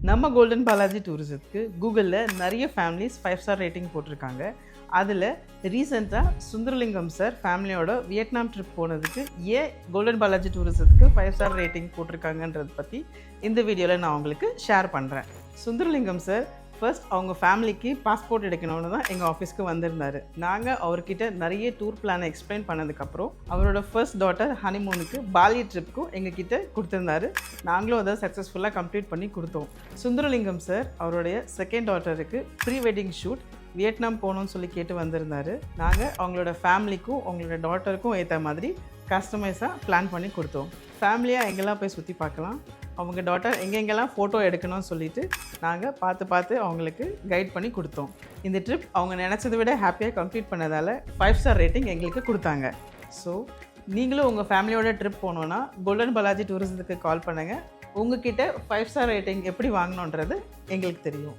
நம்ம கோல்டன் பாலாஜி டூரிசத்துக்கு கூகுளில் நிறைய ஃபேமிலிஸ் 5 ஸ்டார் ரேட்டிங் போட்டிருக்காங்க. அதில் ரீசெண்டாக சுந்தரலிங்கம் சார் ஃபேமிலியோட வியட்நாம் ட்ரிப் போனதுக்கு ஏன் கோல்டன் பாலாஜி டூரிசத்துக்கு 5 ஸ்டார் ரேட்டிங் போட்டிருக்காங்கன்றதை பற்றி இந்த வீடியோவில் நான் உங்களுக்கு ஷேர் பண்ணுறேன். சுந்தரலிங்கம் சார் ஃபர்ஸ்ட் அவங்க ஃபேமிலிக்கு பாஸ்போர்ட் எடுக்கணும்னு தான் எங்கள் ஆஃபீஸ்க்கு வந்திருந்தார். நாங்கள் அவர்கிட்ட நிறைய டூர் பிளானை எக்ஸ்பிளைன் பண்ணதுக்கப்புறம் அவரோட ஃபர்ஸ்ட் டாட்டர் ஹனிமூனுக்கு பாலி ட்ரிப்புக்கும் எங்ககிட்ட கொடுத்துருந்தாரு. நாங்களும் அதை சக்ஸஸ்ஃபுல்லாக கம்ப்ளீட் பண்ணி கொடுத்தோம். சுந்தரலிங்கம் சார் அவருடைய செகண்ட் டாட்டருக்கு ப்ரீ வெட்டிங் ஷூட் வியட்நாம் போகணும்னு சொல்லி கேட்டு வந்திருந்தார். நாங்கள் அவங்களோட ஃபேமிலிக்கும் அவங்களோட டாட்டருக்கும் ஏற்ற மாதிரி கஸ்டமைஸாக பிளான் பண்ணி கொடுத்தோம். ஃபேமிலியாக எங்கெல்லாம் போய் சுற்றி பார்க்கலாம், அவங்க டாட்டர் எங்கெங்கெல்லாம் ஃபோட்டோ எடுக்கணும்னு சொல்லிவிட்டு நாங்கள் பார்த்து அவங்களுக்கு கைட் பண்ணி கொடுத்தோம். இந்த ட்ரிப் அவங்க நினச்சதை விட ஹாப்பியாக கம்ப்ளீட் பண்ணதால் 5 ஸ்டார் ரேட்டிங் எங்களுக்கு கொடுத்தாங்க. ஸோ நீங்களும் உங்கள் ஃபேமிலியோட ட்ரிப் போகணுன்னா கோல்டன் பாலாஜி டூரிசத்துக்கு கால் பண்ணுங்கள். உங்ககிட்ட 5 ஸ்டார் ரேட்டிங் எப்படி வாங்கணுன்றது எங்களுக்கு தெரியும்.